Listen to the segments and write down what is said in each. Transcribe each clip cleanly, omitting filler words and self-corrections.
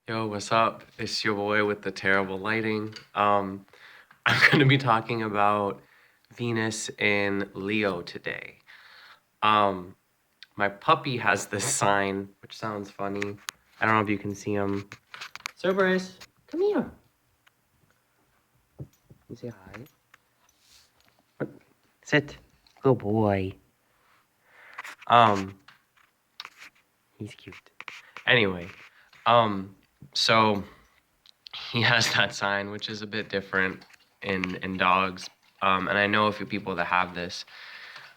Yo, what's up? It's your boy with the terrible lighting. I'm going to be talking about Venus in Leo today. Um, my puppy has this sign, which sounds funny. I don't know if you can see him. Cerberus, come here. You say hi. What? Sit. Good boy. Um, he's cute. Anyway, so he has that sign, which is a bit different in dogs. And I know a few people that have this.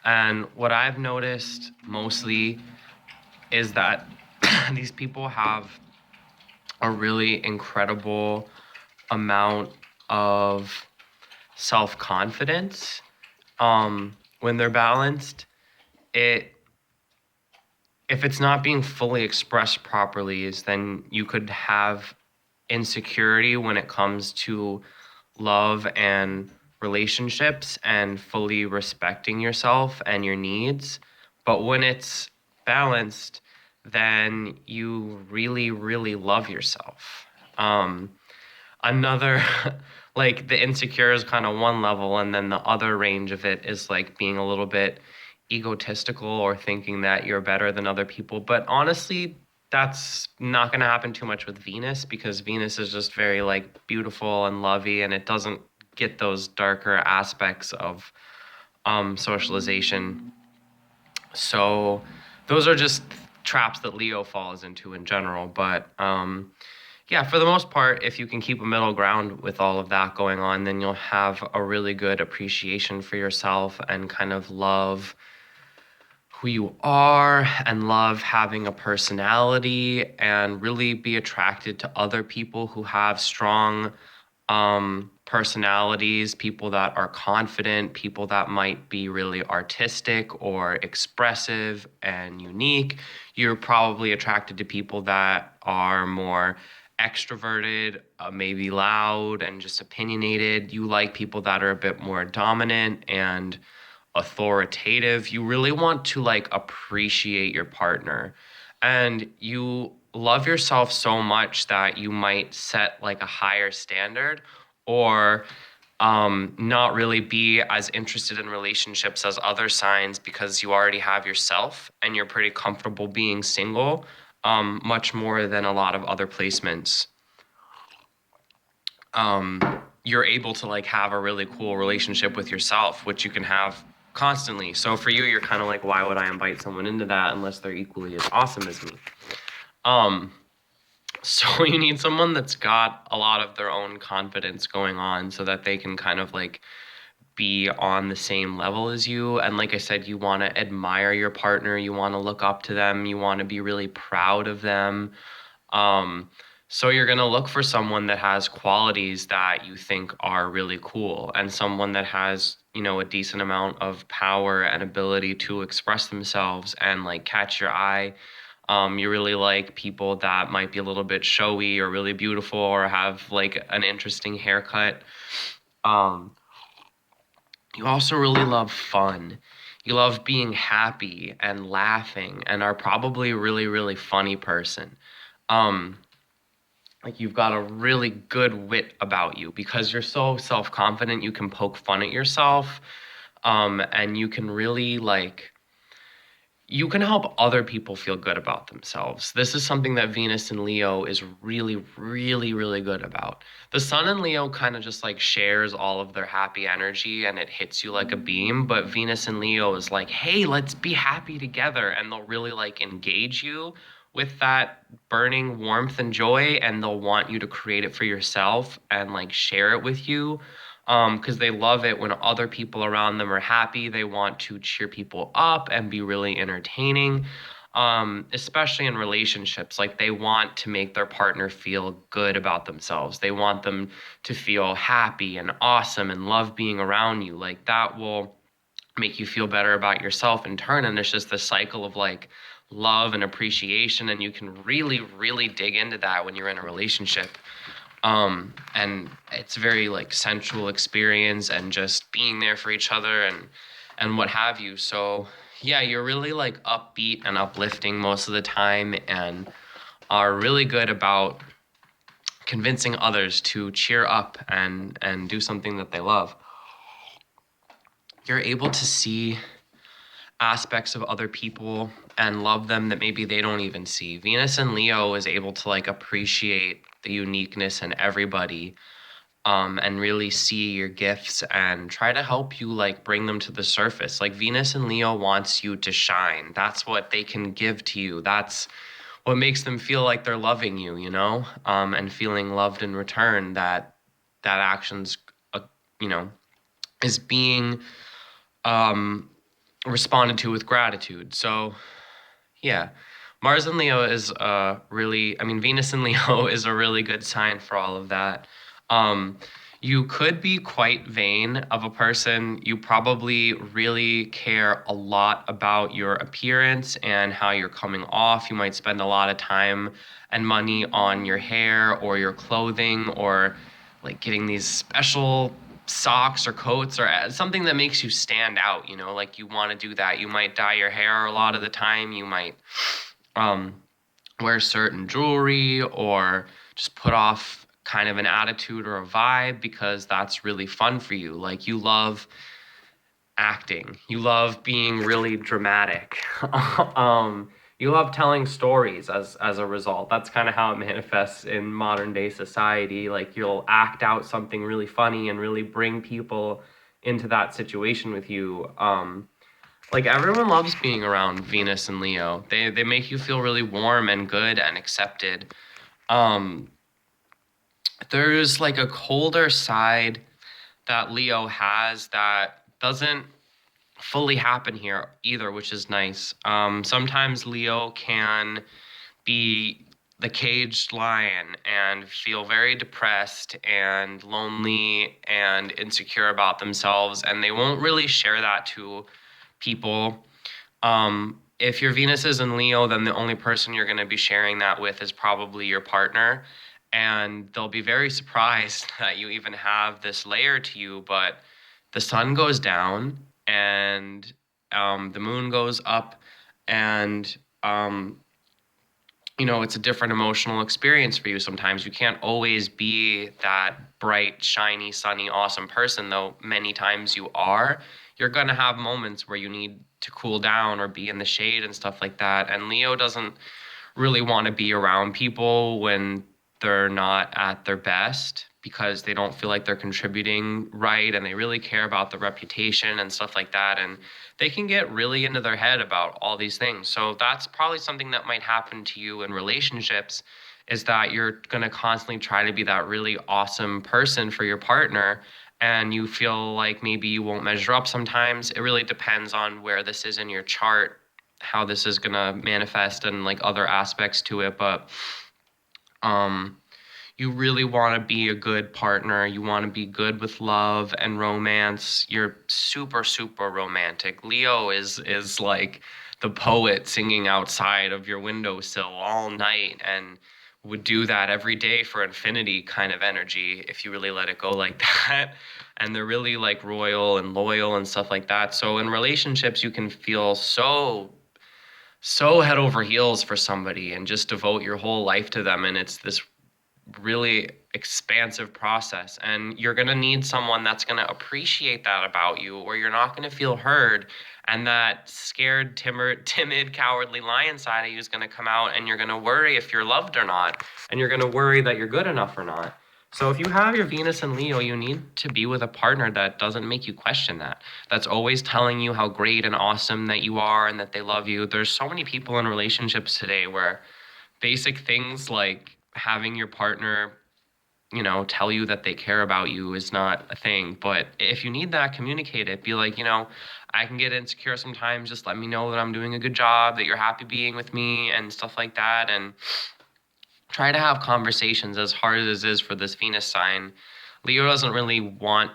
And what I've noticed mostly is that these people have a really incredible amount of self-confidence. When they're balanced, it if it's not being fully expressed properly, is then you could have insecurity when it comes to love and relationships and fully respecting yourself and your needs. But when it's balanced, then you really, really love yourself. Another, like the insecure is kind of one level, and then the other range of it is like being a little bit egotistical or thinking that you're better than other people. But honestly, that's not going to happen too much with Venus because Venus is just very like beautiful and lovey, and it doesn't get those darker aspects of socialization. So those are just traps that Leo falls into in general. But yeah, for the most part, if you can keep a middle ground with all of that going on, then you'll have a really good appreciation for yourself and kind of love who you are and love having a personality and really be attracted to other people who have strong personalities, people that are confident, people that might be really artistic or expressive and unique. You're probably attracted to people that are more extroverted, maybe loud and just opinionated. You like people that are a bit more dominant and authoritative. You really want to like appreciate your partner, and you love yourself so much that you might set like a higher standard or not really be as interested in relationships as other signs because you already have yourself and you're pretty comfortable being single, much more than a lot of other placements. You're able to like have a really cool relationship with yourself, which you can have constantly. So for you, you're kind of like, why would I invite someone into that unless they're equally as awesome as me? Um, so you need someone that's got a lot of their own confidence going on so that they can kind of like be on the same level as you. And like I said, you want to admire your partner, you want to look up to them, you want to be really proud of them. Um, so you're going to look for someone that has qualities that you think are really cool and someone that has, a decent amount of power and ability to express themselves and like catch your eye. You really like people that might be a little bit showy or really beautiful or have like an interesting haircut. Um, you also really love fun. You love being happy and laughing and are probably a really, really funny person. Um, like you've got a really good wit about you because you're so self-confident, you can poke fun at yourself. And you can really like you can help other people feel good about themselves. This is something that Venus and Leo is really, really, really good about. The Sun and Leo kind of just like shares all of their happy energy and it hits you like a beam. But Venus and Leo is like, hey, let's be happy together. And they'll really like engage you with that burning warmth and joy. And they'll want you to create it for yourself and like share it with you because they love it when other people around them are happy. They want to cheer people up and be really entertaining, especially in relationships. Like they want to make their partner feel good about themselves. They want them to feel happy and awesome and love being around you. Like that will make you feel better about yourself in turn. And it's just this cycle of like love and appreciation. And you can really, really dig into that when you're in a relationship. And it's very like sensual experience and just being there for each other and what have you. So yeah, you're really like upbeat and uplifting most of the time and are really good about convincing others to cheer up and do something that they love. You're able to see aspects of other people and love them that maybe they don't even see. Venus and Leo is able to like appreciate the uniqueness in everybody, and really see your gifts and try to help you like bring them to the surface. Like Venus and Leo wants you to shine. That's what they can give to you. That's what makes them feel like they're loving you, you know, and feeling loved in return. That actions, you know, is being responded to with gratitude. So yeah, Mars and Leo is Venus and Leo is a really good sign for all of that. You could be quite vain of a person. You probably really care a lot about your appearance and how you're coming off. You might spend a lot of time and money on your hair or your clothing, or like getting these special socks or coats or something that makes you stand out, you know, like you want to do that. You might dye your hair a lot of the time. You might wear certain jewelry, or just put off kind of an attitude or a vibe because that's really fun for you. Like you love acting, you love being really dramatic. You love telling stories as a result. That's kind of how it manifests in modern day society. Like you'll act out something really funny and really bring people into that situation with you. Like everyone loves being around Venus and Leo. They make you feel really warm and good and accepted. There's like a colder side that Leo has that doesn't fully happen here either, which is nice. Sometimes Leo can be the caged lion and feel very depressed and lonely and insecure about themselves, and they won't really share that to people. If your Venus is in Leo, then the only person you're going to be sharing that with is probably your partner. And they'll be very surprised that you even have this layer to you. But the sun goes down and the moon goes up, and you know, it's a different emotional experience for you. Sometimes you can't always be that bright, shiny, sunny, awesome person, though many times you are. You're going to have moments where you need to cool down or be in the shade and stuff like that. And Leo doesn't really want to be around people when they're not at their best, because they don't feel like they're contributing right, and they really care about the reputation and stuff like that, and they can get really into their head about all these things. So that's probably something that might happen to you in relationships, is that you're going to constantly try to be that really awesome person for your partner, and you feel like maybe you won't measure up sometimes. It really depends on where this is in your chart, how this is going to manifest, and like other aspects to it. But you really want to be a good partner. You want to be good with love and romance. You're super, super romantic. Leo is like the poet singing outside of your windowsill all night, and would do that every day for infinity kind of energy if you really let it go like that. And they're really like royal and loyal and stuff like that. So in relationships, you can feel so head over heels for somebody and just devote your whole life to them. And it's this really expansive process, and you're going to need someone that's going to appreciate that about you, or you're not going to feel heard, and that scared, timid, cowardly lion side of you is going to come out, and you're going to worry if you're loved or not, and you're going to worry that you're good enough or not. So if you have your Venus and Leo, you need to be with a partner that doesn't make you question that. That's always telling you how great and awesome that you are and that they love you. There's so many people in relationships today where basic things like having your partner, you know, tell you that they care about you is not a thing. But if you need that, communicate it. Be like, you know, I can get insecure sometimes. Just let me know that I'm doing a good job, that you're happy being with me and stuff like that. And try to have conversations. As hard as it is for this Venus sign, Leo doesn't really want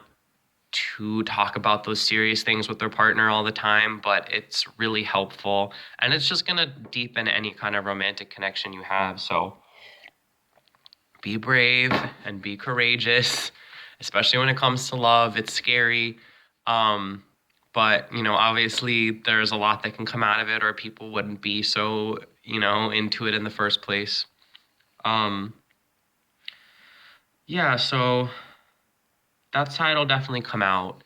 to talk about those serious things with their partner all the time, but it's really helpful. And it's just going to deepen any kind of romantic connection you have. So be brave and be courageous, especially when it comes to love. It's scary. But, you know, obviously there's a lot that can come out of it, or people wouldn't be so, you know, into it in the first place. Um, Yeah, so that side will definitely come out.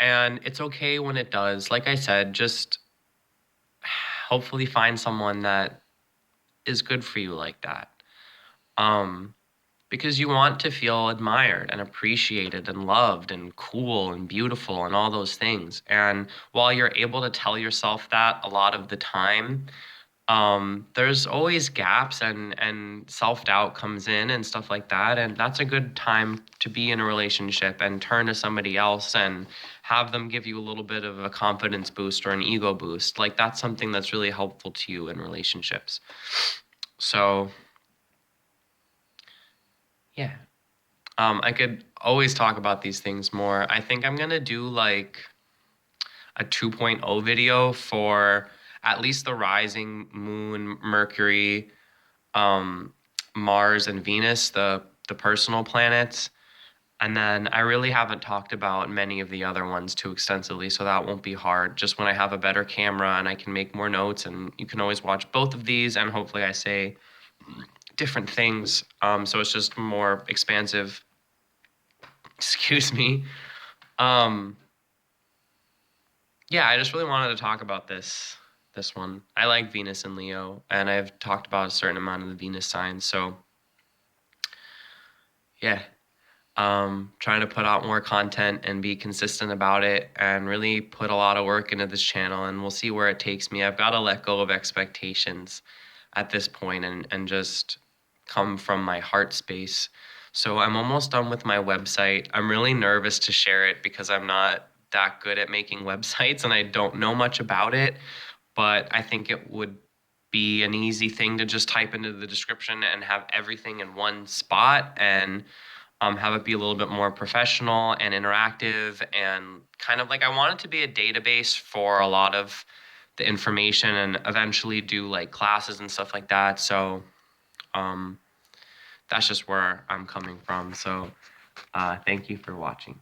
And it's okay when it does. Like I said, just hopefully find someone that is good for you like that. Um, because you want to feel admired and appreciated and loved and cool and beautiful and all those things. And while you're able to tell yourself that a lot of the time, there's always gaps and self-doubt comes in and stuff like that. And that's a good time to be in a relationship and turn to somebody else and have them give you a little bit of a confidence boost or an ego boost. Like that's something that's really helpful to you in relationships. So yeah. I could always talk about these things more. I think I'm gonna do like a 2.0 video for at least the rising moon, Mercury, um, Mars, and Venus, the personal planets. And then I really haven't talked about many of the other ones too extensively, so that won't be hard. Just when I have a better camera and I can make more notes, and you can always watch both of these, and hopefully I say different things. So it's just more expansive. Excuse me. Um, yeah, I just really wanted to talk about this one. I like Venus and Leo, and I've talked about a certain amount of the Venus signs. So yeah, trying to put out more content and be consistent about it, and really put a lot of work into this channel. And we'll see where it takes me. I've got to let go of expectations at this point and just come from my heart space. So I'm almost done with my website. I'm really nervous to share it because I'm not that good at making websites and I don't know much about it, but I think it would be an easy thing to just type into the description and have everything in one spot and have it be a little bit more professional and interactive and kind of like I want it to be a database for a lot of the information and eventually do like classes and stuff like that. So um, that's just where I'm coming from. So thank you for watching.